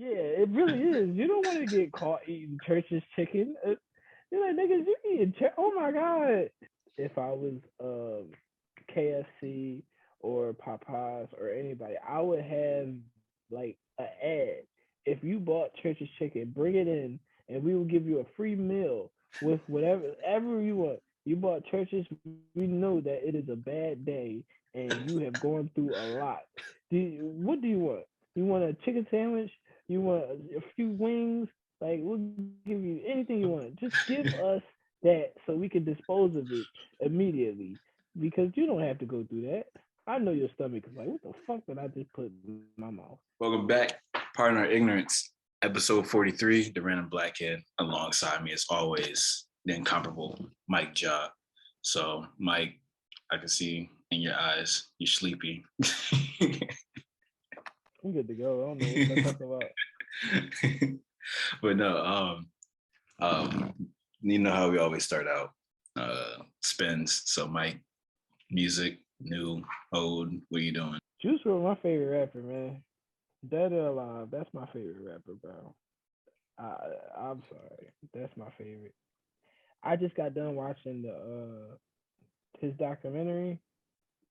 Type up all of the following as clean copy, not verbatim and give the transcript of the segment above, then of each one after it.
Yeah, it really is. You don't want to get caught eating church's chicken. You're like, niggas, you eating oh my god. If I was KFC or Popeyes or anybody, I would have like an ad. If you bought church's chicken, bring it in, and we will give you a free meal with whatever you want. You bought church's, we know that it is a bad day and you have gone through a lot. What do you want? You want a chicken sandwich? You want a few wings? Like, we'll give you anything you want. Just give us that so we can dispose of it immediately because you don't have to go through that. I know your stomach is like, what the fuck did I just put in my mouth? Welcome back, Partner Ignorance, episode 43, DaRanDumBlacKid. Alongside me, as always, the incomparable Mike Ja. So, Mike, I can see in your eyes, you're sleepy. I'm good to go. I don't know what to talk about. But no, you know how we always start out, spins. So, Mike, music, new, old, what are you doing? Juice WRLD, my favorite rapper, man. Dead or alive, that's my favorite rapper, bro. I'm sorry, that's my favorite. I just got done watching the his documentary.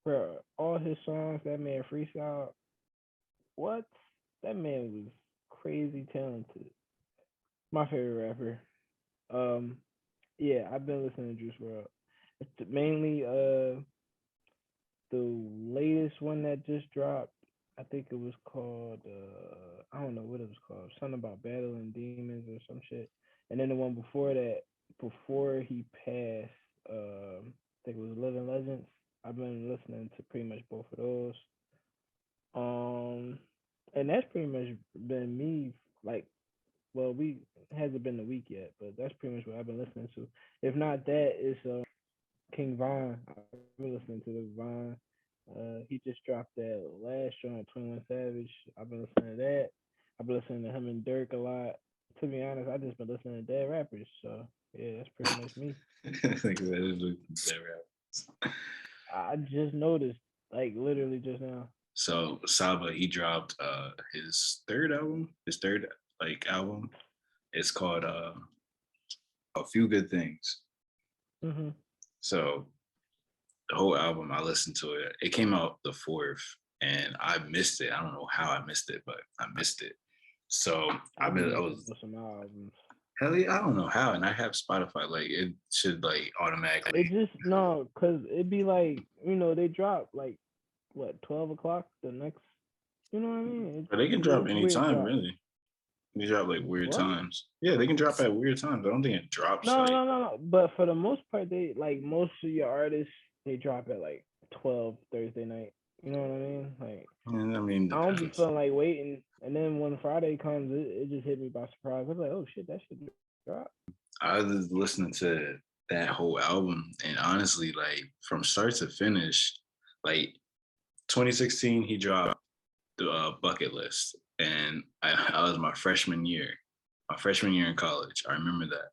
Bro, all his songs, that man freestyle. What? That man was crazy talented. My favorite rapper. Um, yeah, I've been listening to Juice WRLD. It's mainly the latest one that just dropped. I think it was called I don't know what it was called. Something about battling demons or some shit. And then the one before that, before he passed, I think it was Living Legends. I've been listening to pretty much both of those. Um, and that's pretty much been me. Like, well, we hasn't been a week yet, but that's pretty much what I've been listening to. If not that, it's King Von. I've been listening to the Von. He just dropped that last joint, 21 Savage. I've been listening to that. I've been listening to him and Dirk a lot. To be honest, I just been listening to dead rappers. So yeah, that's pretty much me. I just noticed, like literally just now. So Saba, he dropped his third album. It's called A Few Good Things. Mm-hmm. So the whole album, I listened to it. It came out the 4th, and I missed it. I don't know how I missed it, but I missed it. So I was some albums. hell yeah, I don't know how, and I have Spotify. Like it should like automatically. It just no, cause it'd be like they drop like what 12 o'clock the next. You know what I mean? But they can drop anytime, really. They drop like weird times. Yeah, they can drop at weird times. I don't think it drops. No. But for the most part, they like most of your artists they drop at like 12 Thursday night. You know what I mean? Like, and I mean, I don't be feeling like waiting, and then when Friday comes, it just hit me by surprise. I'm like, oh shit, that should drop. I was listening to that whole album, and honestly, like from start to finish, like 2016, he dropped the Bucket List, and I was my freshman year in college. I remember that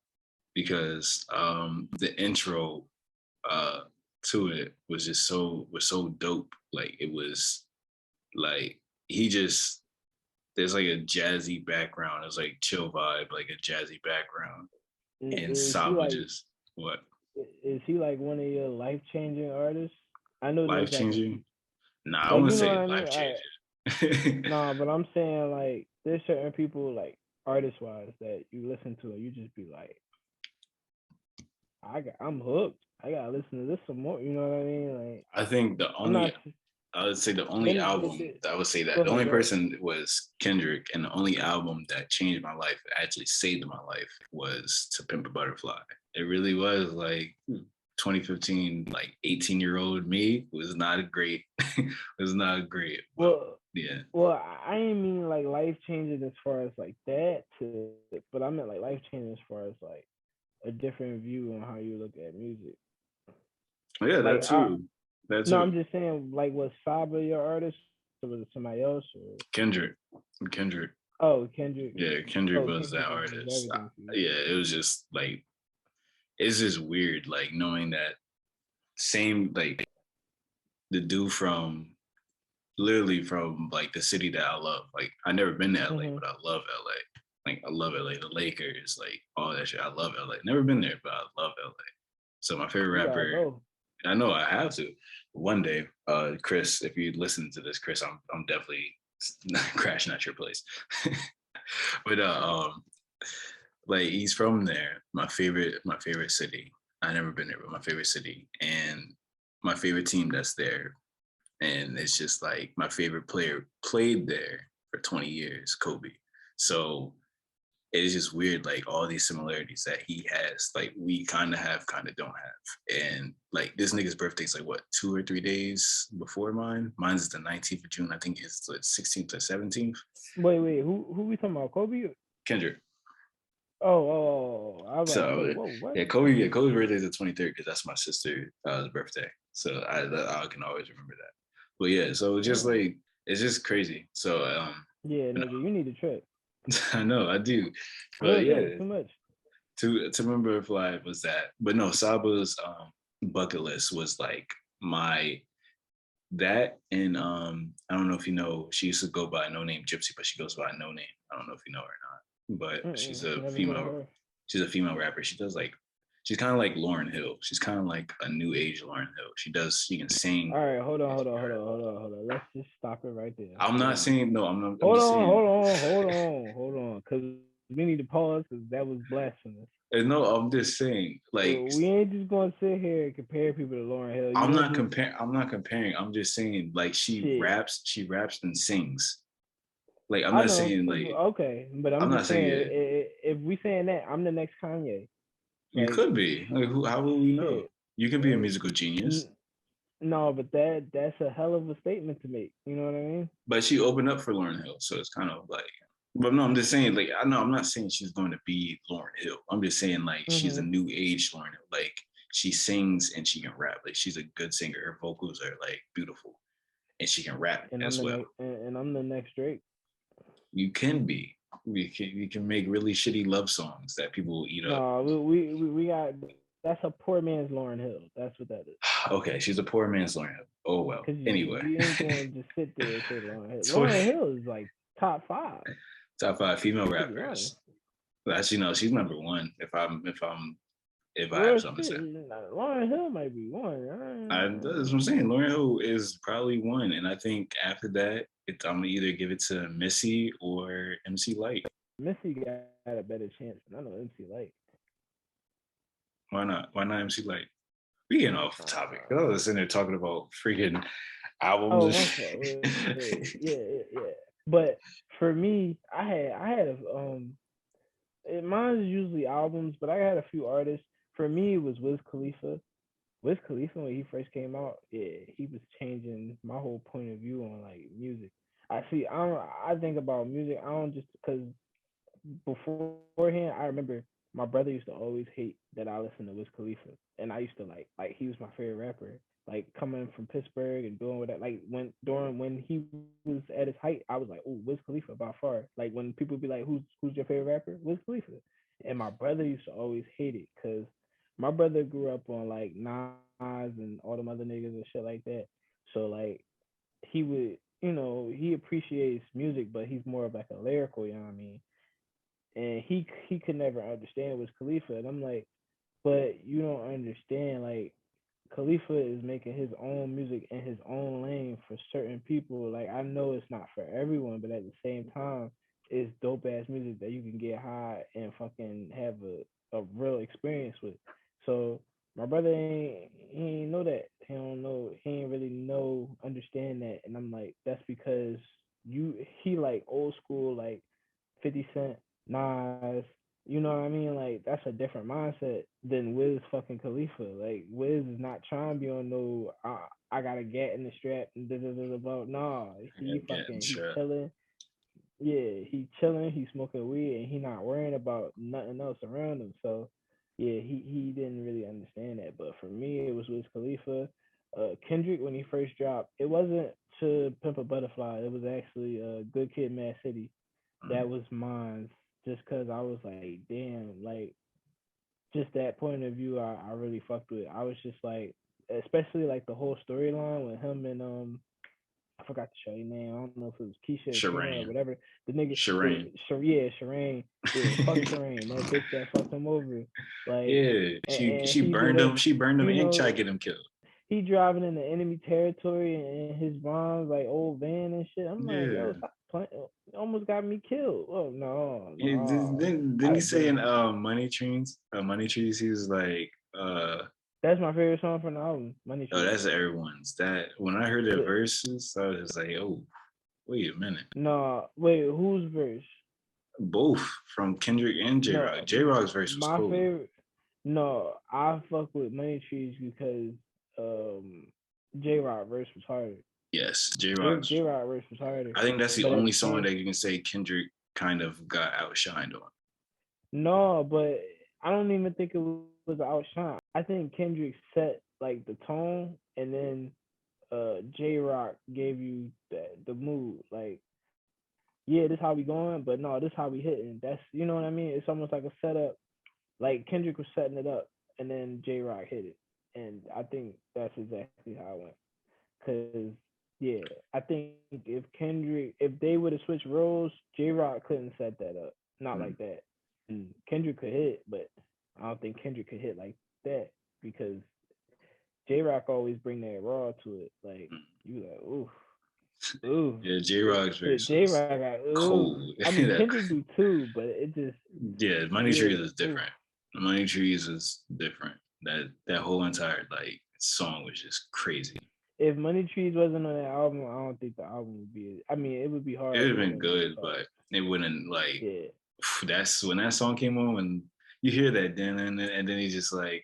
because the intro to it was just so dope. Like it was like he just there's like a jazzy background. It's like chill vibe, like a jazzy background. And Saba just what? Is he like one of your life changing artists? I know life changing. Like, nah, I wouldn't say life changing. Nah, but I'm saying like there's certain people like artist wise that you listen to and you just be like, I'm hooked. I gotta listen to this some more. You know what I mean? Like I think I would say the only album I would say that the only person was Kendrick, and the only album that changed my life, actually saved my life, was To Pimp a Butterfly. It really was like 2015, like 18-year-old me was not great. was not great. Well, yeah. Well, I didn't mean like life changing as far as like that, but I meant like life changing as far as like a different view on how you look at music. Yeah, like, that too. No, I'm just saying, like, was Saba your artist, or was it somebody else? Or? Kendrick. Oh, Kendrick. Yeah, Kendrick was that artist. Yeah, it was just like, it's just weird, like knowing that same, like the dude from literally from like the city that I love. Like I never been to LA, Mm-hmm. but I love LA. Like I love LA. The Lakers, like all that shit. I love LA. Never been there, but I love LA. So my favorite You gotta rapper, go. I know I have to. One day, Chris, if you listen to this, Chris, I'm definitely not crashing at your place. But like he's from there. My favorite city. I never been there, but my favorite city and my favorite team that's there. And it's just like my favorite player played there for 20 years, Kobe. So it's just weird, like all these similarities that he has, like we kind of have, kind of don't have. And like this nigga's birthday's like what, 2 or 3 days before mine. Mine's is the 19th of June. I think it's the 16th or 17th. Wait, who we talking about? Kobe? Kendrick. Oh, I was about to say, So whoa, what? Kobe's birthday is the 23rd because that's my sister's birthday. So I can always remember that. But yeah, so just Mm. like it's just crazy. So Yeah, you nigga, you need a trip. know, I know I do. Real But shit, yeah, too much. to remember fly was that. But no, Saba's bucket list was like my that and I don't know if you know, she used to go by no name Gypsy, but she goes by no name. I don't know if you know her or not. But Never heard of her. she's a female rapper. She does like she's kind of like Lauryn Hill. She's kind of like a new age Lauryn Hill. She can sing. All right, hold on. Let's just stop it right there. I'm not Cause saying no, I'm not I'm hold just on, saying hold on, hold on, hold on. Cause we need to pause because that was blasphemous. no, I'm just saying like We ain't just gonna sit here and compare people to Lauryn Hill. You I'm don't not just comparing. I'm not comparing. I'm just saying, like shit. she raps and sings. Like I'm I not know. saying like Okay, but I'm I'm not just saying saying yeah. if we saying that, I'm the next Kanye. You Like could be. Like who? How will we know? shit. You can be a Uh, musical genius. no, but that's a hell of a statement to make. You know what I mean? But she opened up for Lauryn Hill, so it's kind of like. But no, I'm just saying. Like I know I'm not saying she's going to be Lauryn Hill. I'm just saying like she's a Mm-hmm. new age Lauryn Hill. Like she sings and she can rap. Like she's a good singer. Her vocals are like beautiful, and she can rap And I'm as the well. next, and I'm the next Drake. You can be. We can make really shitty love songs that people will eat up. No, we got that's a poor man's Lauryn Hill. That's what that is. Okay, she's a poor man's Lauryn Hill. Oh well. Cause Anyway, you ain't going to just sit there and say Lauryn Hill. so, Lauryn Hill is like top five. top five female To be honest, rappers. Well, actually, no, she's number one. If I have real something to say, shit. Lauryn Hill might be that's what I'm one. saying. Lauryn Hill is probably one, and I think after that, I'm gonna either give it to Missy or MC Light. Missy got a better chance than I know MC Light. Why not? Why not MC Light? We getting off topic. I was sitting there talking about freaking albums Oh, and my fault. shit. Yeah. But for me, mine is usually albums, but I had a few artists. For me, it was Wiz Khalifa. Wiz Khalifa when he first came out, yeah, he was changing my whole point of view on like music. I think about music. I don't just because beforehand, I remember my brother used to always hate that I listened to Wiz Khalifa, and I used to like he was my favorite rapper. Like coming from Pittsburgh and doing what like when he was at his height, I was like, oh, Wiz Khalifa by far. Like when people be like, who's your favorite rapper? Wiz Khalifa. And my brother used to always hate it because my brother grew up on like Nas and all them other niggas and shit like that. So like he would, he appreciates music, but he's more of like a lyrical, you know what I mean? And he could never understand was Khalifa, and I'm like, but you don't understand. Like Khalifa is making his own music in his own lane for certain people. Like I know it's not for everyone, but at the same time, it's dope ass music that you can get high and fucking have a real experience with. So my brother he ain't know that. He ain't really understand that. And I'm like, that's because he like old school like 50 Cent, Nas, you know what I mean? Like that's a different mindset than Wiz fucking Khalifa. Like Wiz is not trying to be on no I got a gat in the strap and about. Nah, Getting he's shit. chilling. Yeah, he chilling. He's smoking weed and he not worrying about nothing else around him. So yeah, he didn't really understand that. But for me, it was Wiz Khalifa. Kendrick when he first dropped, it wasn't to Pimp a Butterfly. It was actually Good Kid, Mad City. That was mine. Just cause I was like, damn, like just that point of view, I really fucked with. I was just like, especially like the whole storyline with him and forgot the shorty name. I don't know if it was Keisha or Trina or Shireen. whatever. The nigga, Shireen. yeah, Shireen. Yeah, fuck Shireen, that bitch that fucked him over. Like, Yeah, and she he do burned that. him. She burned him You and tried know, to get him killed. he driving in the enemy territory in his mom's like old van and shit. I'm like, yo, Yeah. stop playing. Almost got me killed. Oh no, Yeah, no. didn't he say But in Money Trees, he was like, that's my favorite song from the album, Money oh, Trees. that's everyone's. That when I heard the But verses, I was just like, oh, wait a minute. no, wait, whose verse? Both from Kendrick and J No, Rock. J Rock's verse was my cold. favorite. No, I fuck with Money Trees because um J Rock verse was harder. Yes, J J Rock's. Rock verse was harder. I think that's the But at only the song same that you can say Kendrick kind of got outshined on. no, but I don't even think it was an outshine. I think Kendrick set like the tone, and then J Rock gave you the mood. Like, yeah, this how we going, but no, this how we hitting. That's, you know what I mean. It's almost like a setup. Like Kendrick was setting it up, and then J Rock hit it, and I think that's exactly how it went. Cause yeah, I think if they would have switched roles, J Rock couldn't set that up. Not Mm. like that. And Kendrick could hit, but I don't think Kendrick could hit like that because J Rock always bring that raw to it. Like, you like, ooh, ooh. Yeah, J Rock's verse J was Rock got ooh. cold. I mean Kendrick do too, but it just Yeah, Money yeah, Trees is ooh. different. Money Trees is different. That whole entire like song was just crazy. If Money Trees wasn't on that album, I don't think the album would be. I mean, it would be It hard, would have but it been wouldn't be as good, hard. but it wouldn't like. Yeah. That's when that song came on. When you hear that, then and then he's just like,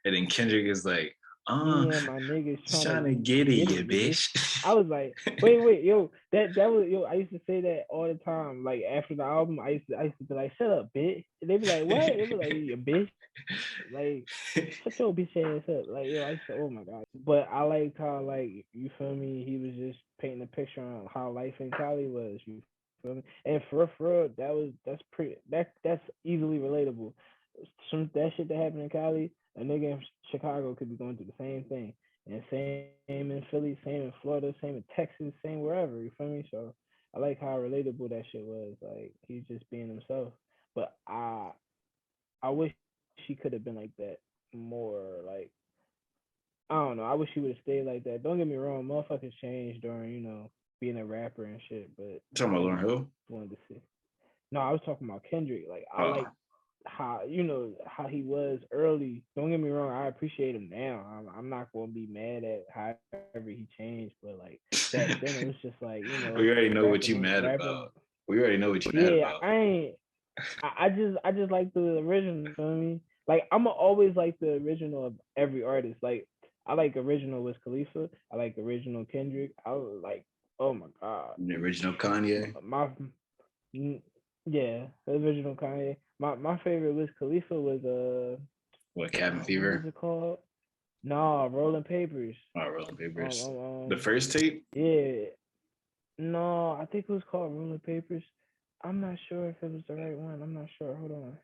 and then Kendrick is like, Me and my niggas just trying trying to to get it, get you it, you bitch. bitch. I was like, wait, yo, that was yo. I used to say that all the time. Like after the album, I used to be like, shut up, bitch. And they be like, what? They be like, you bitch. Like, shut your bitch ass up. Like, yo, I used to, oh my god. But I liked how, like, you feel me? He was just painting a picture on how life in Cali was. You feel me? And for real, that's easily relatable. Some that shit that happened in Cali, a nigga in Chicago could be going through the same thing. And same in Philly, same in Florida, same in Texas, same wherever. You feel me? So I like how relatable that shit was. Like he's just being himself. But I wish she could have been like that more. Like I don't know. I wish she would have stayed like that. Don't get me wrong, motherfuckers changed during being a rapper and shit. But Talking I about Lauryn just Hill. wanted to see. No, I was talking about Kendrick. Like I Oh, like how how he was early. Don't get me wrong, I appreciate him now. I'm not gonna be mad at however he changed, but like back then it was just like we already know what you mad rapping. about. We already know what you mad Yeah, about. I ain't. I just like the original. You know what I mean? Like I'ma always like the original of every artist. Like I like original Wiz Khalifa. I like original Kendrick. I was like, oh my god, The original Kanye. my yeah, the original Kanye. My favorite Wiz Khalifa was What, Cabin what was Fever? it called? Nah, Rolling Papers. Oh, Rolling Um, Papers. um, The um first tape? yeah. No, I think it was called Rolling Papers. I'm not sure if it was the right one. I'm not sure. Hold on.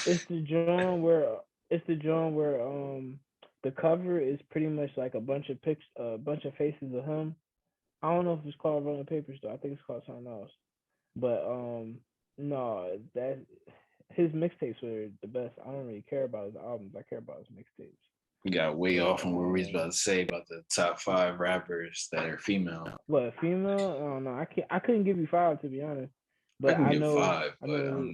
It's the John where the cover is pretty much like a bunch of faces of him. I don't know if it's called Rolling Papers though. I think it's called something else. But no, that his mixtapes were the best. I don't really care about his albums. I care about his mixtapes. We got way But off from what we was about to say about the top 5 rappers that are female. what female? I don't know. I couldn't give you five to be honest. I But can give 5, I but know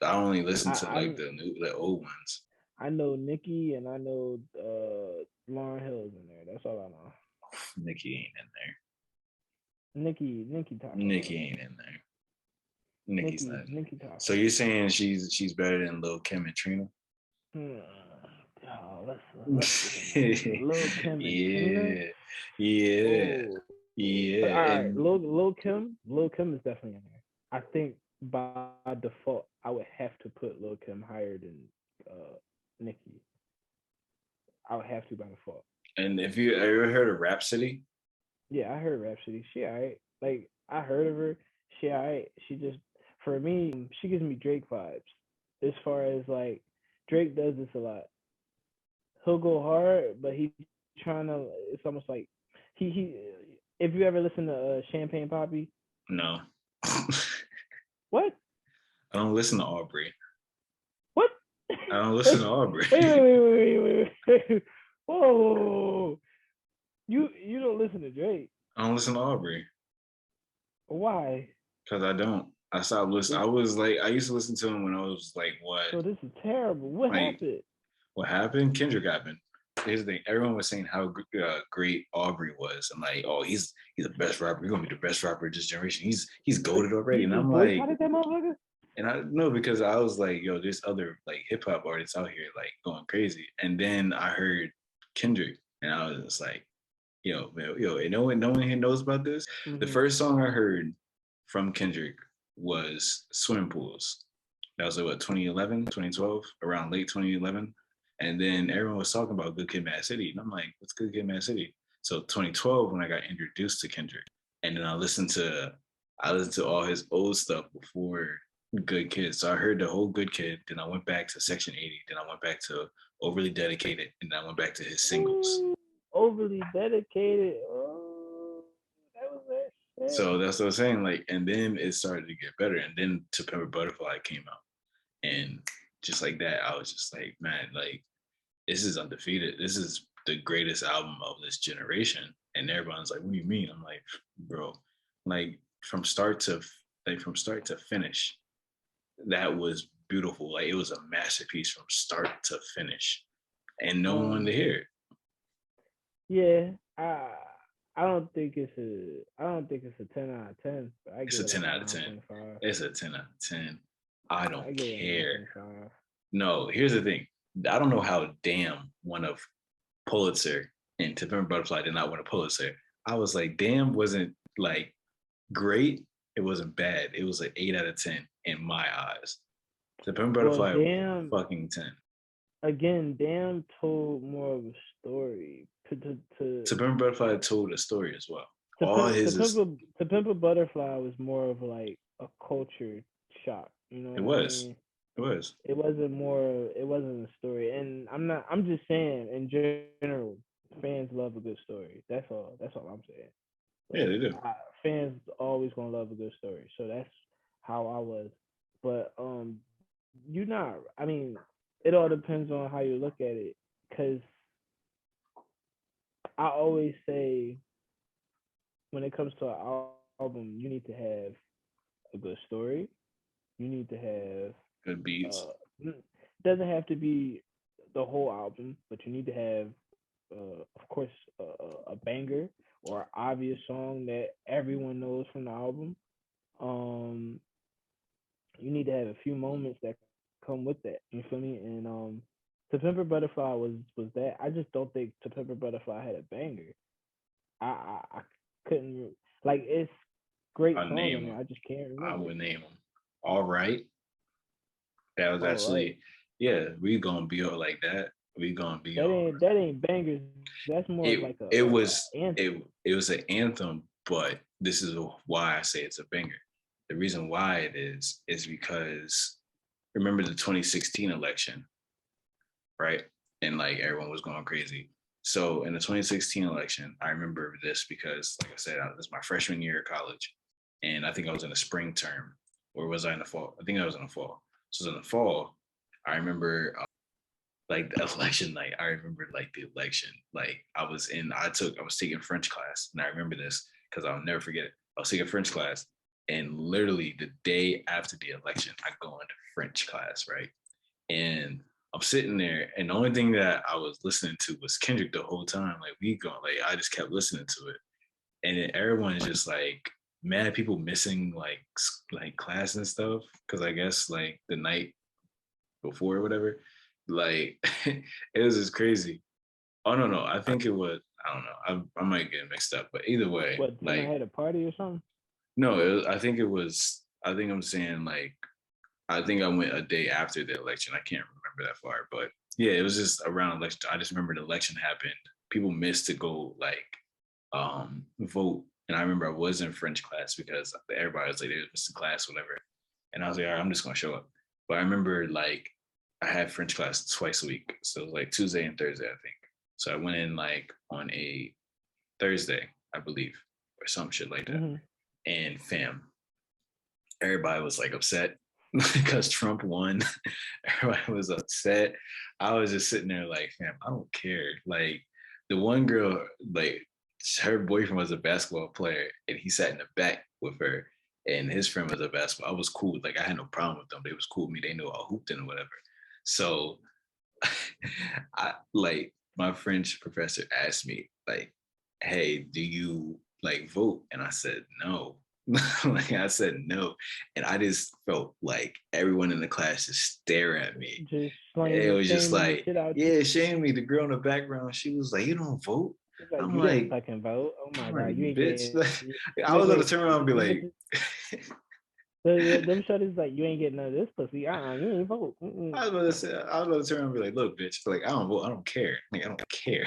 I only listen to like I the old ones. I know Nicki and I know Lauren Hill's in there. That's all I know. Nicki ain't in there. Nicki top 5. Nicki ain't in there. Nicki's not. Nicki top So you're saying she's better than Lil Kim and Trina? 5. Oh, let's get into Lil Kim and Trina. Yeah, yeah, Oh, all yeah. right. And Lil Kim is definitely in there. I think by default, I would have to put Lil Kim higher than Nicki. I would have to by default. if you ever heard of Rhapsody, Yeah, I heard Rhapsody. She alright. Like I heard of her. She alright. She just for me, she gives me Drake vibes. As far as like Drake does this a lot. He'll go hard, but he trying to. It's almost like he If you ever listen to Champagne Poppy, No. what? I don't listen to Aubrey. What? I don't listen to Aubrey. Wait. Whoa. You don't listen to Drake. I don't listen to Aubrey. Why? Because I don't. I stopped listening. I used to listen to him when I was like, what? So this is terrible. What happened? What happened? Kendrick happened. Here's the thing. Everyone was saying how great Aubrey was. I'm like, oh, he's the best rapper. He's gonna be the best rapper of this generation. He's goated already. And I'm like, how did that motherfucker? And I know because I was like, yo, there's other like hip hop artists out here like going crazy. And then I heard Kendrick, and I was just like, yo, man, and no one here knows about this. Mm-hmm. The first song I heard from Kendrick was Swimming Pools. That was like what, 2011, 2012, around late 2011. And then everyone was talking about Good Kid, Mad City. And I'm like, what's Good Kid, Mad City? So 2012 when I got introduced to Kendrick. And then I listened to all his old stuff before Good Kid. So I heard the whole Good Kid. Then I went back to Section 80. Then I went back to Overly Dedicated. And then I went back to his singles. Ooh, Overly Dedicated. Oh, that was that shit. So that's what I'm saying. Like, and then it started to get better. And then To Pimp a Butterfly came out. And just like that, I was just like, man, like, this is undefeated. This is the greatest album of this generation. And everyone's like, what do you mean? I'm like, bro, like from start to finish, that was beautiful. Like it was a masterpiece from start to finish. And no one wanted to hear it. Yeah. I don't think it's a 10 out of 10. It's a 10 out of 10. It's a 10 out of 10. I don't care. No, here's the thing. I don't know how Damn won a Pulitzer and To Pimp a Butterfly did not win a Pulitzer. I was like, Damn wasn't like great. It wasn't bad. It was like 8 out of 10 in my eyes. To Pimp a Butterfly, Damn, fucking 10. Again, Damn told more of a story. To Pimp a Butterfly told a story as well. To Pimp a Butterfly was more of like a culture shock. You know, it was. I mean? It was. It wasn't a story. And I'm just saying, in general, fans love a good story. That's all I'm saying. Yeah, they do. Fans always gonna love a good story. So that's how I was. But I mean, it all depends on how you look at it. Cause I always say when it comes to an album, you need to have a good story. You need to have good beats. Doesn't have to be the whole album, but you need to have, of course, a banger or an obvious song that everyone knows from the album. You need to have a few moments that come with that. You feel me? And To Pimp a Butterfly was that. I just don't think To Pimp a Butterfly had a banger. I couldn't like it's great songs. I just can't remember. I would name them. All Right. That was actually right. Yeah. We gonna be like that. We gonna be. That ain't bangers. That's more like a. It was anthem. It was an anthem, but this is why I say it's a banger. The reason why it is because remember the 2016 election, right? And like everyone was going crazy. So in the 2016 election, I remember this because, like I said, this is my freshman year of college, and I think I was in the spring term, or was I in the fall? I think I was in the fall. So in the fall, I remember like the election night. I remember like the election. Like I was taking French class, and I remember this because I'll never forget it. I was taking French class, and literally the day after the election, I go into French class, right? And I'm sitting there, and the only thing that I was listening to was Kendrick the whole time. Like I just kept listening to it, and then everyone is just like mad people missing like class and stuff because I guess like the night before or whatever, like it was just crazy. Oh no, I think it was. I don't know. I might get mixed up, but either way, what? Like I had a party or something. No, I think it was. I think I'm saying like. I think I went a day after the election. I can't remember that far, but yeah, it was just around election. I just remember the election happened. People missed to go vote, and I remember I was in French class because everybody was like they missed the class, whatever. And I was like, all right, I'm just gonna show up. But I remember like I had French class twice a week, so it was like Tuesday and Thursday, I think. So I went in like on a Thursday, I believe, or some shit like that. Mm-hmm. And fam, everybody was like upset because Trump won. Everybody was upset. I was just sitting there like, fam, I don't care. Like the one girl, like her boyfriend was a basketball player and he sat in the back with her and his friend was a basketball. I was cool. Like I had no problem with them. They was cool with me. They knew I hooped and whatever. So I like my French professor asked me like, hey, do you like vote? And I said no. Like I said no. And I just felt like everyone in the class just stare at me. Just It was just shaming the like, shit out you. yeah, shame me. The girl in the background, she was like, you don't vote? It's like I'm you didn't like, fucking vote. Oh my I'm god, like, you ain't bitch. getting. I was gonna Wait, turn around and be them like, bitches. Them shorties like you ain't getting none of this pussy. You ain't vote. I was about to say, I was about to turn around and be like, look, bitch, like I don't vote, I don't care. Like I don't care.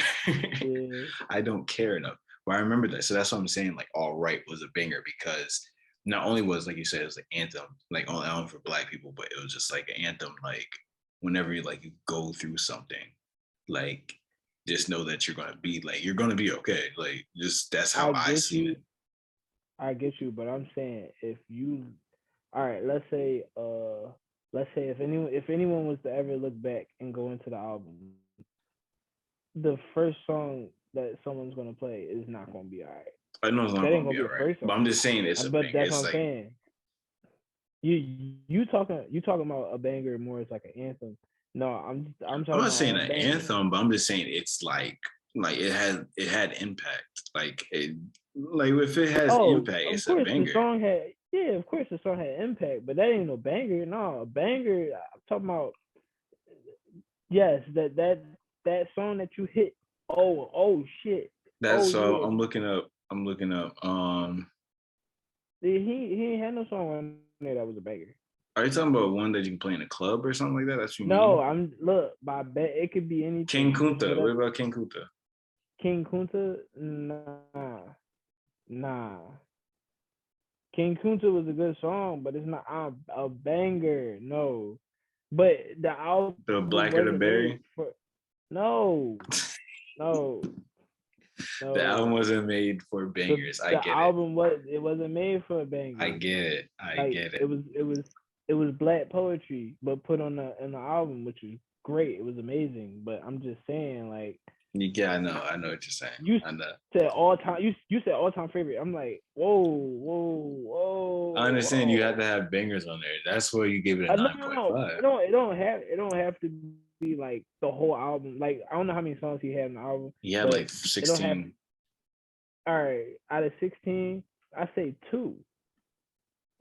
Yeah. I don't care enough. But I remember that. So that's what I'm saying. Like, All Right was a banger because not only was, like you said, it was an anthem, like only album for Black people, but it was just like an anthem, like whenever you like you go through something, like just know that you're gonna be okay. Like just that's how I I get seen you. it. I get you, but I'm saying if you, all right, let's say if anyone was to ever look back and go into the album, the first song that someone's gonna play is not gonna be all right. I know it's not That ain't gonna gonna be be all the right. first But song. I'm just saying it's a But banger. that's what It's I'm like saying. You talking about a banger more as like an anthem. No, I'm I'm talking not about saying a an banger. anthem, but I'm just saying it's like it had impact. Like if it has Oh, impact, of it's a course the banger. song had of course the song had impact, but that ain't no banger. No, a banger. I'm talking about yes, that song that you hit. Oh shit. That's Oh so yeah. I'm looking up. I'm looking up. He ain't had no song on there that was a banger. Are you talking about one that you can play in a club or something like that? That's what you No, mean? I'm look. My bet it could be King anything. Just Kunta. What whatever. about King Kunta? King Kunta, nah. King Kunta was a good song, but it's not a banger. No, but the album The Blacker the wasn't made Berry. for. No, no, The album no. wasn't made for The bangers. I the get it. album wasn't made for a I banger. get it. I Like get it. it was black poetry, but put on the album, which is great. It was amazing. But I'm just saying, like Yeah, I know what you're saying. you I know. said all time. You said all time favorite. I'm like, I understand you have whoa. to have bangers on there. That's why you gave it a No, 9.5. it don't have to be like the whole album. Like I don't know how many songs he had in the album, He had but like it don't have. 16. All right, out of 16, I say two.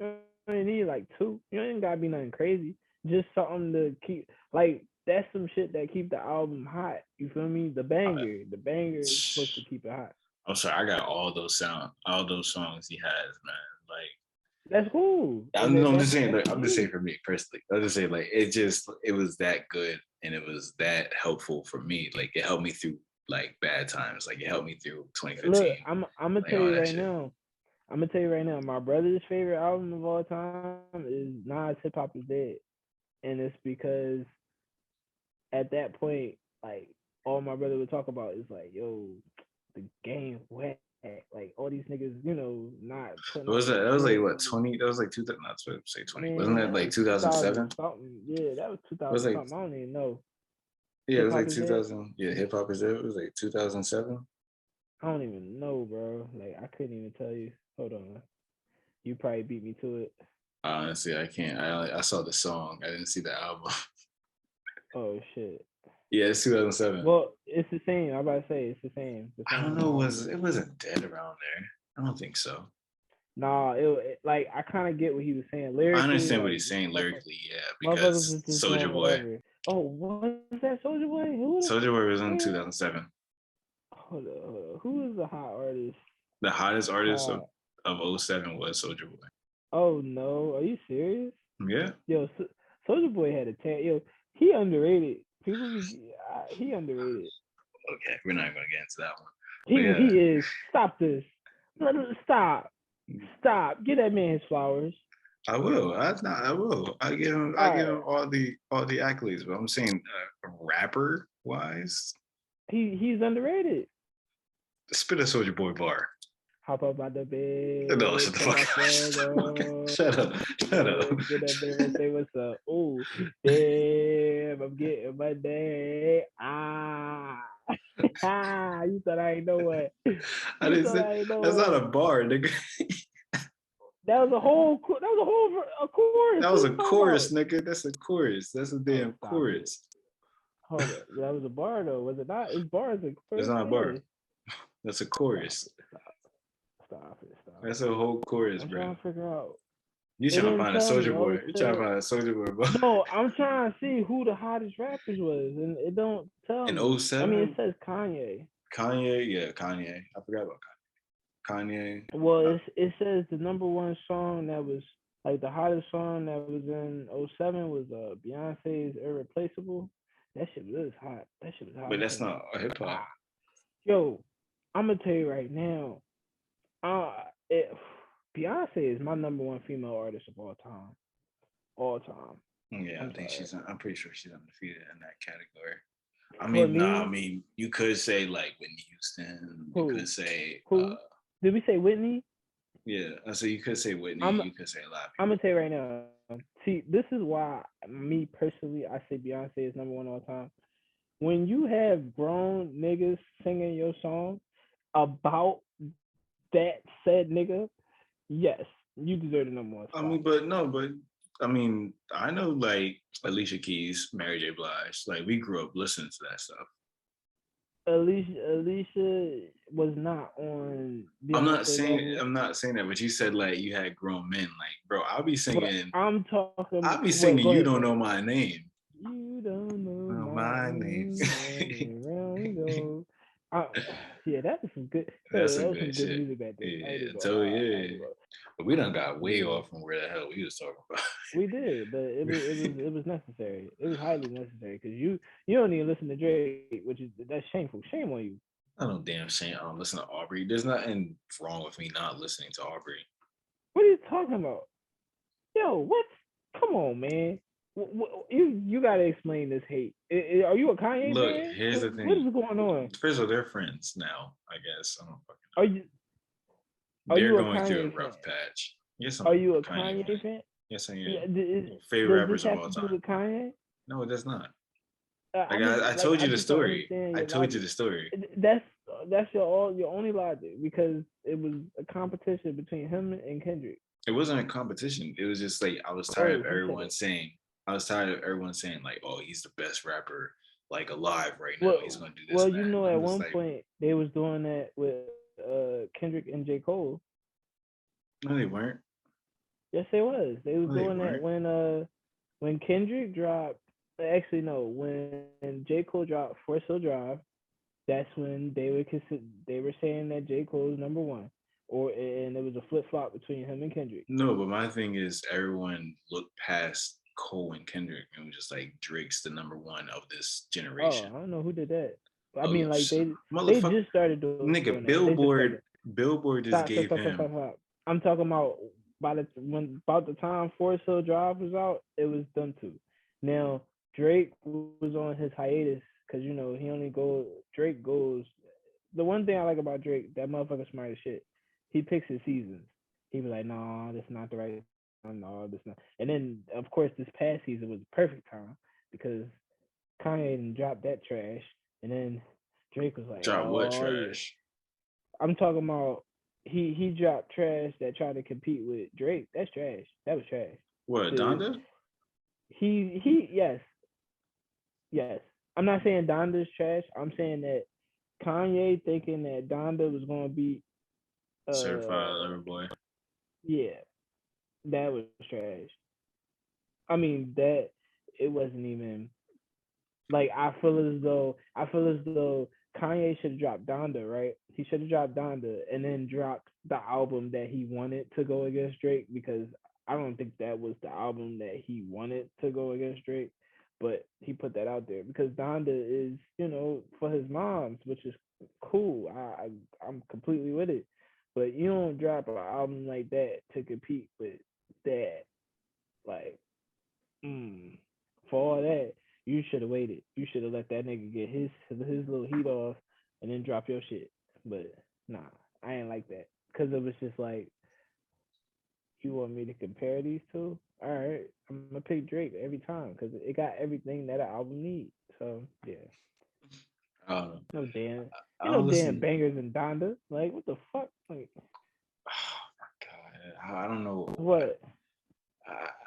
You only need like two. You ain't gotta be nothing crazy. Just something to keep like that's some shit that keep the album hot. You feel me? The banger is supposed to keep it hot. I'm sorry, I got all those songs he has, man. Like That's cool, and I'm just saying, that's like, I'm just saying you. for me personally. I'm just saying, like, it was that good and it was that helpful for me. Like, it helped me through like bad times. Like, it helped me through Look, 2015, I'm gonna like tell all you that right shit. now. I'm gonna tell you right now. My brother's favorite album of all time is Nas Hip Hop Is Dead, and it's because at that point, like all my brother would talk about is like, yo, the game wet. Like all these niggas, not putting What out was no that? That was like what shit. 20? That was like 2000. Not to say 20. Wasn't Man, that that like was 2000 2007? something. Yeah, that was It was 2000 like something. I don't even know. yeah, it Hip was Hop like Is Dead. 2000. Yeah, hip hop is there. It was like 2007. I don't even know, bro. Like I couldn't even tell you. Hold on. You probably beat me to it. Honestly, I can't. I saw the song. I didn't see the album. Oh shit. Yeah, it's 2007. Well, it's the same. I'm about to say it's the same. The I don't same know. album. It wasn't dead around there? I don't think so. Nah, like I kind of get what he was saying I lyrically. understand what Like he's saying lyrically, yeah, motherfuckers because was just Soldier doing Boy. whatever. Oh, what is that Soldier Boy? Soldier Boy was in Where? 2007. Hold up. Who is the hot artist? The hottest artist Hot. of '07 was Soldier Boy. Oh no, are you serious? Yeah. Yo, Soldier Boy had a tag. Yo, he underrated. He underrated. Okay, we're not gonna get into that one. But He yeah, is. Stop this. Stop. Stop. Get that man his flowers. I will. I will. I give him. All I give right. him all the accolades. But I'm saying, rapper wise, He's underrated. spit a Soldier Boy bar. Hop up out the No, bed, shut the put fuck my up. swag on. Shut up. Shut up. Get up there and say what's up. Oh, damn, I'm getting my day. Ah. You thought I ain't know what. I You didn't thought say I ain't know that's not a what. bar, nigga. A chorus. That What was are a you talking about? chorus, nigga. That's a chorus. That's a Oh, damn stop it. chorus. Hold up. That was a bar though, was it not? It's bars and That's chorus. not a bar. Yeah. That's a Stop chorus. it. Stop it. Stop That's it. a whole chorus, I'm bro. trying to figure out. You It trying to didn't find a tell me. soldier All boy. it You trying to said. find a soldier boy, bro. No, I'm trying to see who the hottest rappers was, and it don't tell In me. I mean, it 07? says Kanye. Kanye, yeah, Kanye. I forgot about Kanye. Well, it says the number one song that was like the hottest song that was in '07 was Beyonce's Irreplaceable. That shit was hot. That shit was hot But as that's hell. not hip hop. Ah. Yo, I'm gonna tell you right now. Uh, it, Beyonce is my number one female artist of all time. All time. Yeah, I'm I think sorry. I'm pretty sure she's undefeated in that category. For I me, mean, you could say like Whitney Houston. You who? could say, Who? Did we say Whitney? yeah. So you could say Whitney. I'm You could say a lot of I'm people. gonna tell you right now. See, this is why me personally, I say Beyonce is number one all time. When you have grown niggas singing your song about that said nigga, yes, you deserve the number one I spot. mean, but no, but I mean, I know like Alicia Keys, Mary J. Blige. Like we grew up listening to that stuff. Alicia was not on Beyonce level, I'm not saying that, but you said like you had grown men. Like, bro, but I'm talking. I'll be Wait, singing go You ahead, Don't go Know ahead. My Name. You don't know Oh, my my name. name. Around we go. I, yeah, that was some good. That's a That was some good good shit. music back then. I ain't Yeah, even gonna totally. lie. I ain't Yeah. even gonna. But we done got way Yeah, off from where the hell we was talking about. we did, but it was necessary. It was highly necessary because you don't even listen to Drake, which is that's shameful. Shame on you. I don't damn shame. I don't listen to Aubrey. There's nothing wrong with me not listening to Aubrey. What are you talking about? Yo, what? Come on, man. You gotta explain this hate. Are you a Kanye Look, fan? here's the What thing. is going on? First of all, they're friends now, I guess. I don't fucking Are know. you are They're you a going through a Kanye rough fan? patch. Yes, I'm Are a you a Kanye Kanye fan. fan? Yes, I Yeah, am. Favorite does this rappers of have all to do time. with Kanye? No, it does not. I Like mean, I like told I you the just don't story. understand I your told you logic. the story. That's your only logic because it was a competition between him and Kendrick. It wasn't a competition. It was just like I was tired Oh, of he said everyone it. saying like, oh, he's the best rapper like alive right now. He's Well, gonna do this well, and that. And at I'm just one like, point they was doing that with Kendrick and J. Cole. no, they weren't. Yes, they was. They was No, they doing that weren't. when Kendrick dropped. Actually, no, when J. Cole dropped Force Hill Drive, that's when they were saying that J. Cole is number one, and it was a flip flop between him and Kendrick. No, but my thing is everyone looked past Cole and Kendrick and was just like Drake's the number one of this Oh, generation. I don't know who did that. I Oh, mean, like they motherfucker, just started doing that. nigga, They just started. Billboard just gave him. Stop. I'm talking about about the time Forest Hill Drive was out, it was them two. Now Drake was on his hiatus because he only goes. Drake goes. The one thing I like about Drake, that motherfucker smart as shit. He picks his seasons. He was like, "No, this is not the right time. No, this not." And then, of course, this past season was the perfect time because Kanye dropped that trash, and then Drake was like, Drop what "Oh yeah." trash? I'm talking about he dropped trash that tried to compete with Drake. That's trash. That was trash. What, The Donda? he yes. I'm not saying Donda's trash. I'm saying that Kanye thinking that Donda was gonna beat Certified Lover Boy. yeah, that was trash. I mean that it wasn't even like I feel as though Kanye should have dropped Donda, right? He should have dropped Donda and then dropped the album that he wanted to go against Drake because I don't think that was the album that he wanted to go against Drake, but he put that out there because Donda is, for his moms, which is cool. I'm completely with it. But you don't drop an album like that to compete with that. Like, for all that, you should have waited. You should have let that nigga get his little heat off and then drop your shit. But nah, I ain't like that. because it was just like, you want me to compare these two? All right, I'm gonna pick Drake every time because it got everything that an album needs. So yeah, I don't know. no damn, I you know don't damn listen. bangers and Donda. Like what the fuck? Like Oh my god, I don't know. what?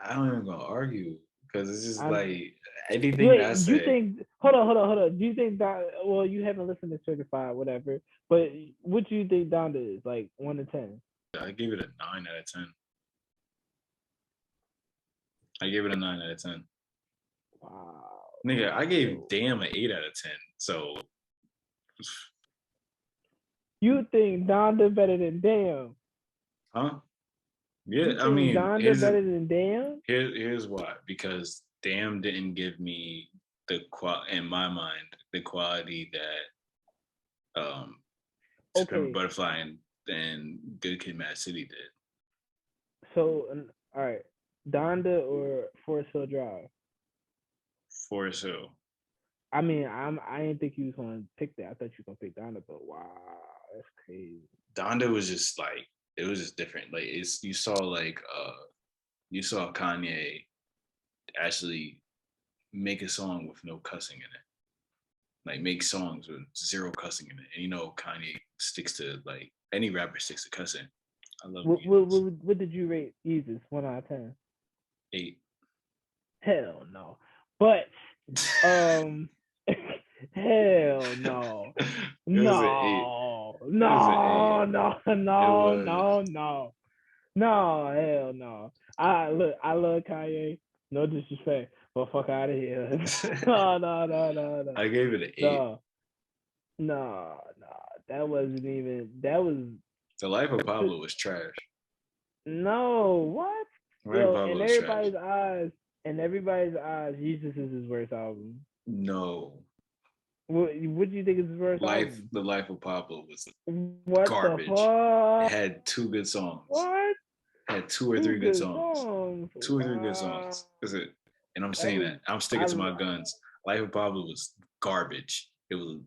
I don't even gonna argue because it's just I'm like anything that I wait. You say. think? Hold on. Do you think that? Well, you haven't listened to Certified, whatever. But what do you think Donda is? Like 1 to 10? I gave it a 9 out of 10. I gave it a 9 out of 10. Wow. Nigga, I gave So Damn an 8 out of 10. So, you think Donda better than Damn? huh? Yeah, You I think mean, Donda better than Damn? here's why. Because Damn didn't give me in my mind, the quality that September Okay. Butterfly and Good Kid, Mad City did. So all right, Donda or Forest Hill Drive? Forest Hill. I mean, I didn't think you was gonna pick that. I thought you were gonna pick Donda, but wow, that's crazy. Donda was just like, it was just different. Like you saw Kanye actually make a song with no cussing in it. Like make songs with zero cussing in it. And Kanye sticks to, like, any rapper sticks to cussing. I love Yeezus. What did you rate Yeezus 1 out of 10? 8. Hell no. But um, hell no. It was an 8. No, It was an no, 8. no, It no, was. no, no, no, hell no. I love Kanye. No disrespect, but fuck out of here. No, no, no, no, no, I gave it an 8. no, no, no. That wasn't even. That was The Life of Pablo was trash. no. What? The Life of Yo, Pablo was trash. in everybody's eyes, Jesus is his worst album. No. What do you think is his worst album? The Life of Pablo was What the garbage. It fuck? had 2 good songs. What? It had 2 or 3 good songs. 2 or 3 good songs. That's it. And I'm saying that. I'm sticking to my guns. Life of Pablo was garbage. It was.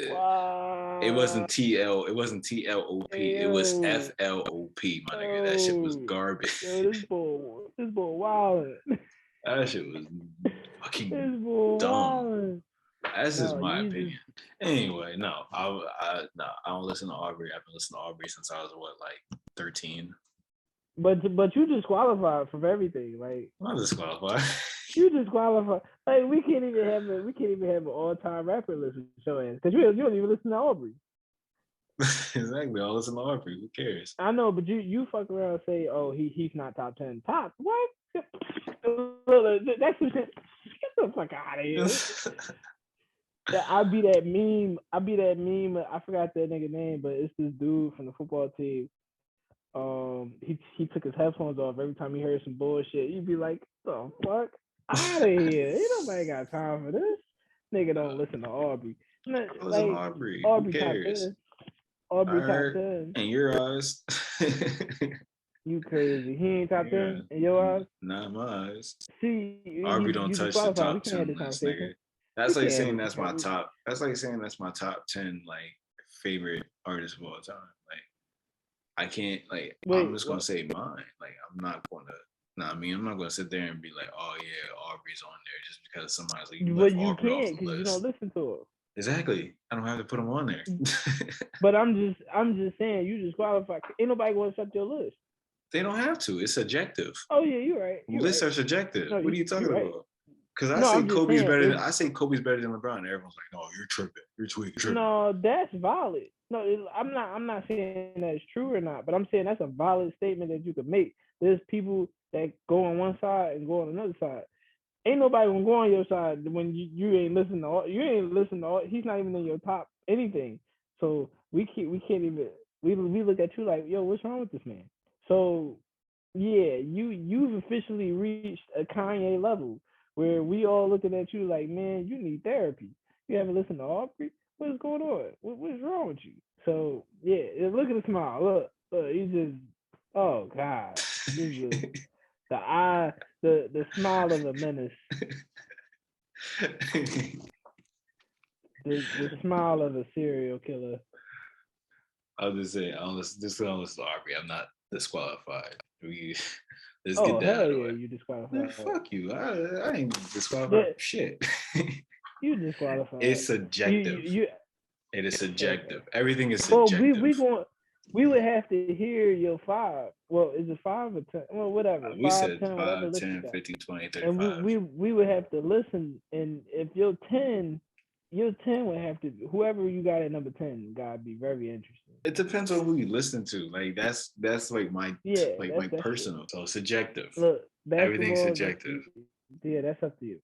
Wow. It wasn't TL. It wasn't TLOP. It was FLOP, my nigga. That shit was garbage. Yo, this boy wildin'. That shit was fucking This boy dumb. wildin'. That's just my opinion. Anyway, no, I don't listen to Aubrey. I've been listening to Aubrey since I was 13. But you disqualified from everything. Like I'm not disqualified. you disqualified. Like we can't even have an all-time rapper listen to your ass because you don't even listen to Aubrey. Exactly. I'll listen to Aubrey. Who cares? I know, but you fuck around and say, oh, he's not top 10. Top what? That's get the fuck out of here. I be that meme. I forgot that nigga name, but it's this dude from the football team. He took his headphones off every time he heard some bullshit. You'd be like, the fuck out of here. Ain't nobody got time for this. Nigga don't listen to Aubrey. Listen to Aubrey. Aubrey Who cares? top 10. Aubrey top 10. In your eyes. You crazy. He ain't top 10 in your eyes? Not in my eyes. See, Aubrey don't touch the top 10 list, nigga. That's like saying that's my top. That's like saying that's my top 10 like favorite artists of all time. Like I can't I'm just gonna say mine. Like I'm not gonna. I'm not gonna sit there and be like, oh yeah, Aubrey's on there just because somebody's like, you can't because you don't listen to it. Exactly. I don't have to put them on there. But I'm just saying you disqualified. Ain't nobody gonna accept your list. They don't have to. It's subjective. Oh yeah, you're right. Lists are subjective. What are you talking about? Because I say Kobe's better than LeBron. Everyone's like, no, you're tripping. You're tweaking. No, that's valid. No, I'm not saying that's true or not, but I'm saying that's a valid statement that you could make. There's people that go on one side and go on another side. Ain't nobody gonna go on your side when you ain't listening to he's not even in your top anything. So we can't even we look at you like, yo, what's wrong with this man? So yeah, you've officially reached a Kanye level where we all looking at you like, man, you need therapy. You haven't listened to Aubrey? What's going on? What's wrong with you? So yeah, look at the smile. Look, he just, oh God, just, the smile of a menace, the smile of a serial killer. I'll just say, just don't listen to Aubrey. I'm not disqualified. Let's get Oh that out hell of the yeah, way. you Man, disqualified. fuck you. I ain't disqualified Yeah, for shit. you disqualified. It's You subjective. you, It is you subjective. Everything is Well, subjective. we would have to hear your 5. Well, is it 5 or 10? Well, whatever. We 5, said 10, whatever 5, list you 10, got. 15, 20, And 35. we would have to listen. And if your 10 would have to, whoever you got at number 10 gotta be very interesting. It depends on who you listen to. Like that's like my Yeah, my that's true. personal. So subjective. Look, Everything's basketball, subjective. that's up to you.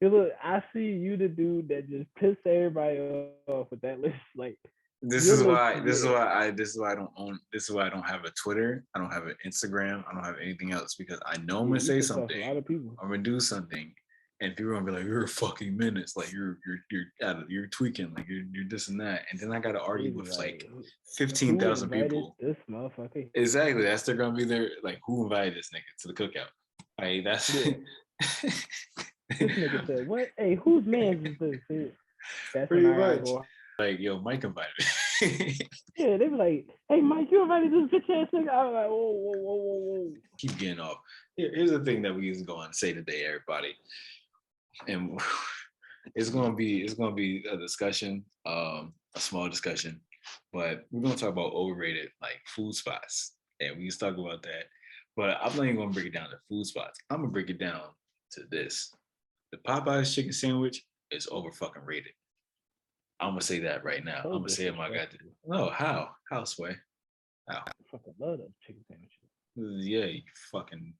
Look, I see you the dude that just pissed everybody off with that list. Like, This your is list, why this is why I don't own this is why I don't have a Twitter. I don't have an Instagram. I don't have anything else because I know I'm yeah, gonna you say pissed off a something. lot of people. I'm gonna do something. And people are gonna be like, "You're a fucking menace. Like you're tweaking. Like you're this and that." And then I gotta argue with like Who 15,000 invited people. this motherfucker? Exactly. That's they're gonna be there. Like, who invited this nigga to the cookout? Like that's. Yeah. This nigga said, "What? Hey, whose man's is this?" That's Pretty when I much. go. Like, yo, Mike invited me. Yeah, they be like, "Hey, Mike, you invited this bitch ass nigga?" I was like, "Whoa, whoa, whoa, whoa, whoa." Keep getting off. Here's the thing that we used to go and say today, everybody, and it's gonna be a discussion, a small discussion, but we're gonna talk about overrated like food spots, and we can talk about that. But I'm not even gonna break it down to food spots. I'm gonna break it down to this: the Popeyes chicken sandwich is over fucking rated. I'm gonna say that right now. So I'm gonna say it, my guy. No, how, Sway? How? I fucking love those chicken sandwiches. Yeah, you fucking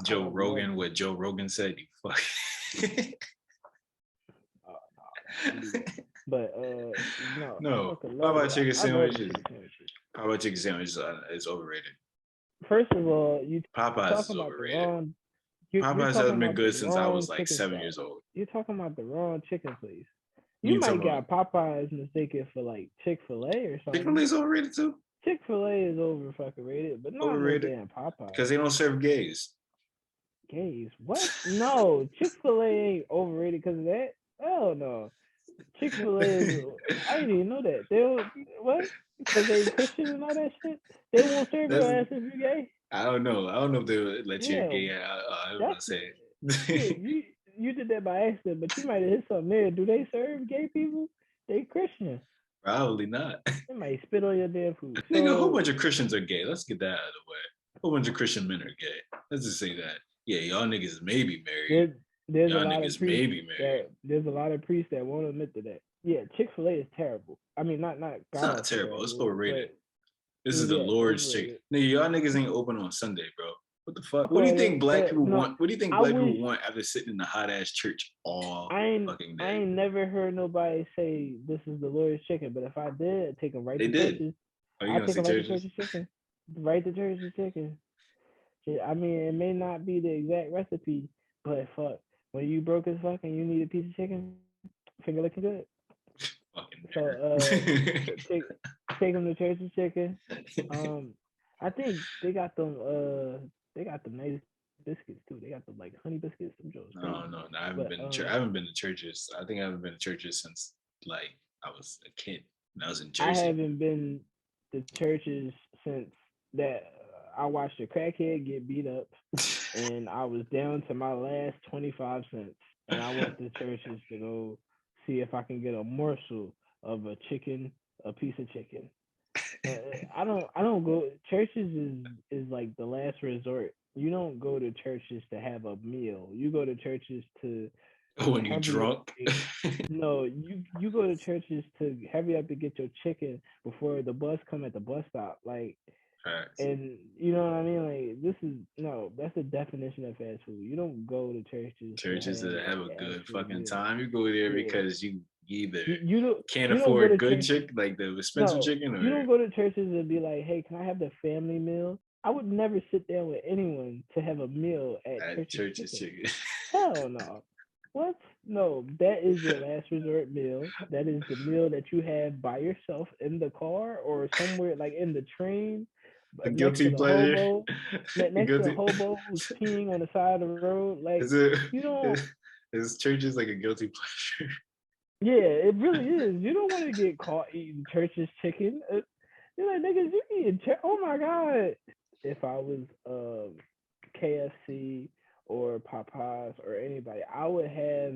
Joe Rogan. What Joe Rogan said, you fuck. But no. How about chicken sandwiches? How about chicken sandwiches? It's overrated. First of all, Popeyes is overrated. Popeyes has been good since I was like 7 years old. You're talking about the wrong chicken place. You might get Popeyes mistaken for like Chick-Fil-A or something. Chick-fil-A is overrated too. Chick-fil-A is over fucking rated, but not overrated. No damn Popeyes. Because they don't serve gays. Gays? What? No, Chick-fil-A ain't overrated because of that. Hell no. Chick-fil-A is. I didn't even know that. They don't. What? Because they Christian and all that shit. They won't serve your ass if you're gay. I don't know. If they would let you gay. I don't want to say it. You did that by accident, but you might have hit something there. Do they serve gay people? They Christian. Probably not. They might spit on your damn food. Nigga, a whole bunch of Christians are gay. Let's get that out of the way. A whole bunch of Christian men are gay. Let's just say that. Yeah, y'all niggas may be married. There's y'all a lot niggas of may be married. There's a lot of priests that won't admit to that. Yeah, Chick-fil-A is terrible. I mean, not. It's not terrible. It's overrated. This is the Lord's chicken. Nigga, y'all niggas ain't open on Sunday, bro. What the fuck? What do you think black people want? What do you think black people want after sitting in the hot ass church all fucking day? I ain't never heard nobody say this is the Lord's chicken, but if I did, I'd take them right to churches. I'd take them right to church's chicken. Right to church's chicken. I mean, it may not be the exact recipe, but fuck, when you broke as fuck and you need a piece of chicken, finger looking good. So take them to church's chicken. I think they got them nice biscuits too. They got them like honey biscuits. No, I haven't been to I haven't been to churches. I think I haven't been to churches since like I was a kid. When I was in Jersey. I haven't been to churches since that. I watched a crackhead get beat up, and I was down to my last 25 cents, and I went to churches to go see if I can get a morsel of a piece of chicken. I don't go. Churches is like the last resort. You don't go to churches to have a meal. You go to churches to when you're drunk. No, you go to churches to hurry up and get your chicken before the bus come at the bus stop. Like, and you know what I mean? Like that's the definition of fast food. You don't go to churches. Churches that have a good fucking time. You go there because you either can't you afford good chicken, like the expensive chicken, or you don't go to churches and be like, hey, can I have the family meal? I would never sit down with anyone to have a meal at church's chicken. Hell no. What? No, that is your last resort meal. That is the meal that you have by yourself in the car or somewhere like in the train. A guilty pleasure. Next to the hobo who's peeing on the side of the road. Like, you don't. Is churches like a guilty pleasure? Yeah, it really is. You don't want to get caught eating church's chicken. You're like, niggas, you eating oh my god. If I was KFC or Popeyes or anybody, I would have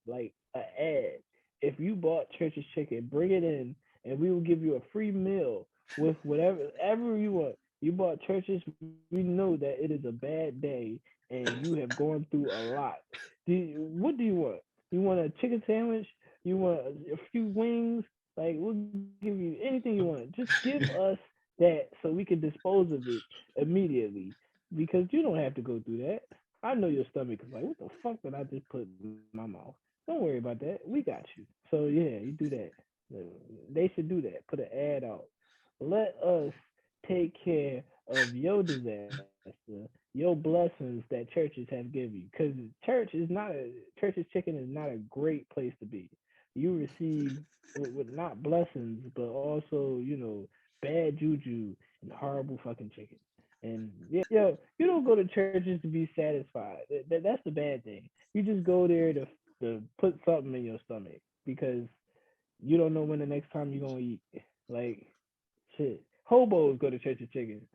like an ad. If you bought Church's chicken, bring it in, and we will give you a free meal with whatever you want. You bought Church's, we know that it is a bad day and you have gone through a lot. What do you want? You want a chicken sandwich? You want a few wings? Like, we'll give you anything you want. Just give us that so we can dispose of it immediately because you don't have to go through that. I know your stomach is like, what the fuck did I just put in my mouth? Don't worry about that. We got you. So yeah, you do that. They should do that. Put an ad out. Let us take care of your disaster, your blessings that churches have given you. Because church's chicken is not a great place to be. You receive with not blessings, but also, bad juju and horrible fucking chicken. And yeah, you don't go to churches to be satisfied. That's the bad thing. You just go there to put something in your stomach because you don't know when the next time you're gonna eat. Like shit. Hobos go to church of chicken.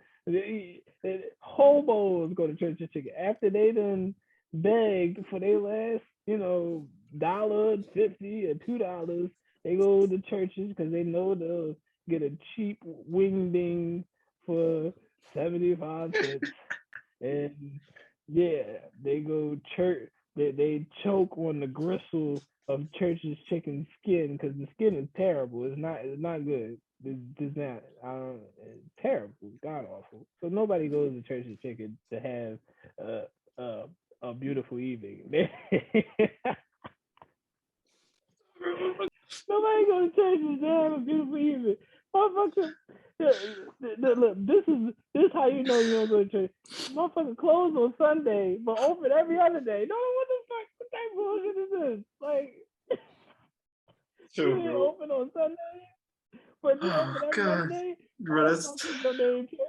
Hobos go to church of chicken. After they done beg for their last, $1.50 or $2, they go to churches because they know they'll get a cheap wing ding for 75 cents. And yeah, they go church. They choke on the gristle of church's chicken skin because the skin is terrible. It's not good. It's not. It's terrible. God awful. So nobody goes to church's chicken to have a beautiful evening. Nobody goes to church to have a beautiful evening. Motherfucker, look, this how you know you don't go to church. Motherfucker closed on Sunday, but open every other day. No, what the fuck? What type of bullshit is this? Like, you ain't open on Sunday, but you open every other day. Bro, that's your name churches.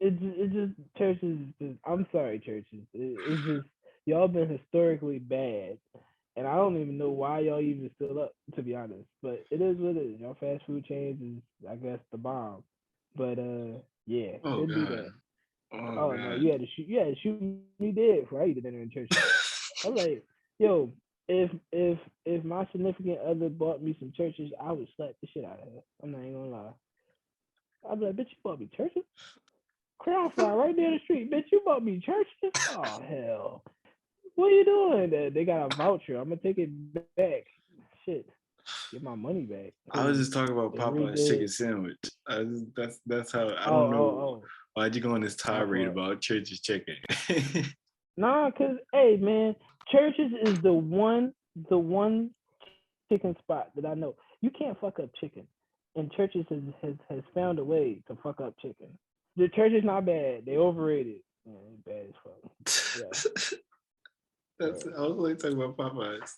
It just churches. I'm sorry, churches. It's just y'all been historically bad. And I don't even know why y'all even still up, to be honest. But it is what it is. Y'all fast food chains is, I guess, the bomb. But yeah, it'd be that. Oh no, you had to shoot me dead before I eat dinner in church. I'm like, yo, if my significant other bought me some churches, I would slap the shit out of her. I'm not even gonna lie. I'd be like, bitch, you bought me churches? Crown fry right down the street, bitch, you bought me churches? Oh hell. What are you doing? They got a voucher. I'm gonna take it back. Shit, get my money back. I was just talking about Popeyes chicken sandwich. That's how I don't know. Why'd you go on this tirade about Church's chicken? Nah, cause hey man, Church's is the one chicken spot that I know. You can't fuck up chicken, and Church's has found a way to fuck up chicken. The Church's not bad. They overrated. Yeah, bad as fuck. Yeah. I was only talking about Popeyes.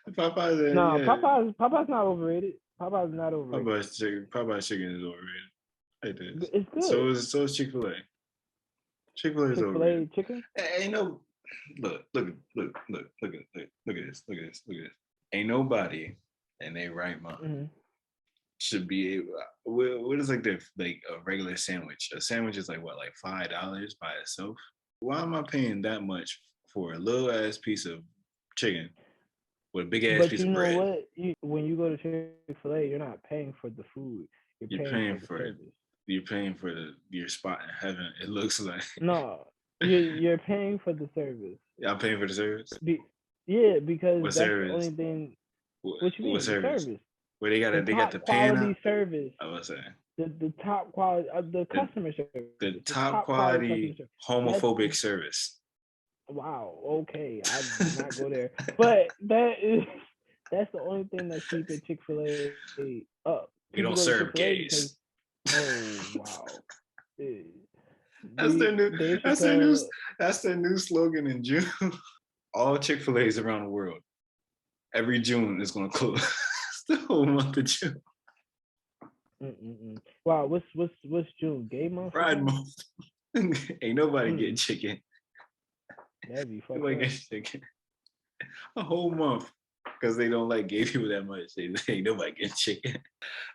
Popeyes. No, yeah. Popeyes not overrated. Popeyes is not overrated. Popeyes chicken is overrated. It's good. So is Chick-Fil-A. Chick-Fil-A is overrated. Chicken? Ain't no look at this. Ain't nobody in their right mind should be able. What is like a regular sandwich? A sandwich is like $5 by itself. Why am I paying that much for a little ass piece of chicken with a big ass piece of bread? But you know what? When you go to Chick-fil-A, you're not paying for the food. You're paying for the service. You're paying for your spot in heaven. It looks like. No, you're paying for the service. Yeah, I'm paying for the service. Because what that's service? The only thing. What you mean? What service? Where they got the pan quality service. I was saying. The top quality the customer service. The top quality homophobic service. Wow. Okay, I did not go there, but that's the only thing that's keeping Chick-fil-A up. We don't serve gays. Wow. That's their new slogan in June. All Chick-fil-A's around the world. Every June is gonna close. The whole month of June. Wow, what's June? Gay month? Pride month. Ain't nobody getting chicken. That'd be fucking. Nobody getting chicken. A whole month. Because they don't like gay people that much. They ain't nobody getting chicken.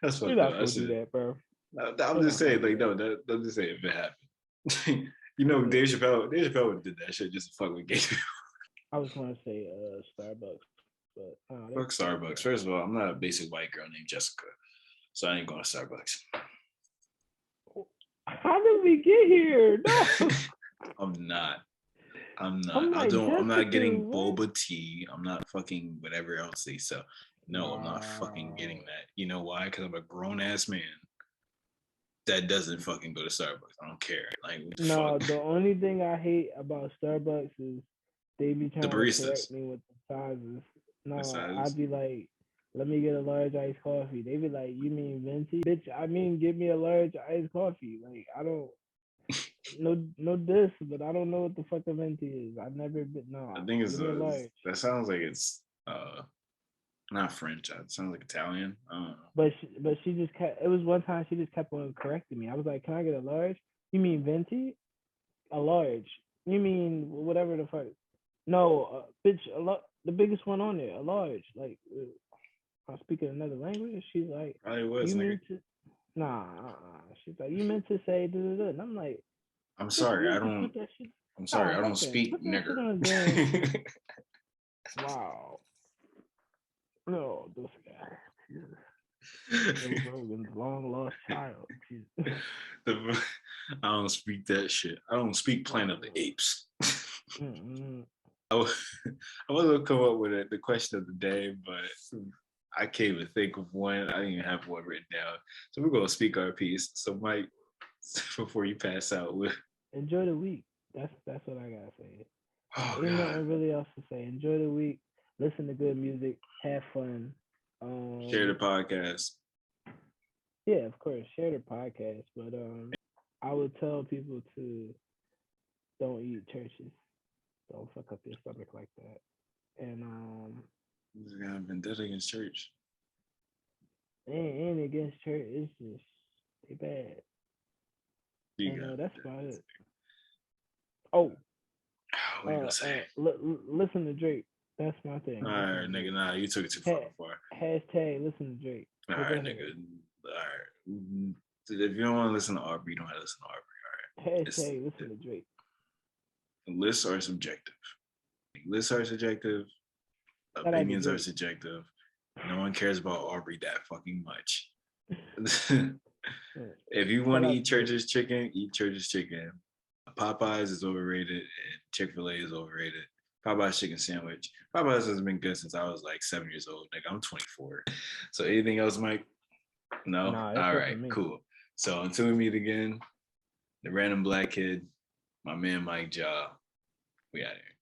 That's what you're not supposed to do that, bro. I'm just saying, like, no, I'm just saying if it happened. You know, Dave Chappelle did that shit just to fuck with gay people. I was gonna say Starbucks, but Fuck Starbucks. First of all, I'm not a basic white girl named Jessica, so I ain't going to Starbucks. How did we get here? No. I'm not. I'm not getting boba tea. I'm not fucking whatever else they sell. No, I'm not fucking getting that. You know why? Because I'm a grown ass man that doesn't fucking go to Starbucks. I don't care. Like, what the fuck? The only thing I hate about Starbucks is they be trying to correct me with the sizes. No, I'd be like, let me get a large iced coffee. They be like, you mean venti? Bitch, I mean, give me a large iced coffee. Like, I don't. No diss, but I don't know what the fuck a venti is. I've never been. No, I think it's that sounds like it's not French. It sounds like Italian. I don't know. But she just kept. It was one time she just kept on correcting me. I was like, can I get a large? You mean venti? A large? You mean whatever the fuck? No, bitch. The biggest one on there, a large. Like, I'm speaking another language. She's like, probably was, you nigga. mean to? Nah. She's like, you meant to say da. And I'm like, I'm sorry, I don't. I'm sorry, I don't speak nigger. Wow. No, this guy. Joe Rogan's long lost child. I don't speak that shit. I don't speak Planet of the Apes. I was gonna come up with the question of the day, but I can't even think of one. I didn't even have one written down. So we're gonna speak our piece. So Mike, before you pass out, enjoy the week. That's what I gotta say. Oh, ain't nothing really else to say. Enjoy the week. Listen to good music. Have fun. Share the podcast. Yeah, of course, share the podcast. But I would tell people to don't eat churches. Don't fuck up your stomach like that. And this guy vendetta against church. Ain't against church. It's just they bad. And that's about it. Oh, what you gonna say? Listen to Drake. That's my thing. All right, nigga. Nah, you took it too far. Hashtag listen to Drake. All right, nigga. All right. If you don't want to listen to Aubrey, you don't have to listen to Aubrey. All right. Hashtag listen to Drake. Lists are subjective. Lists are subjective. Opinions are subjective. No one cares about Aubrey that fucking much. If you want to eat Church's chicken, eat Church's chicken. Popeyes is overrated and Chick-Fil-A is overrated. Popeyes chicken sandwich. Popeyes has been good since I was like 7 years old. Nigga, I'm 24. So anything else, Mike? No? All right, cool. So until we meet again, the random black kid, my man Mike Ja, we out here.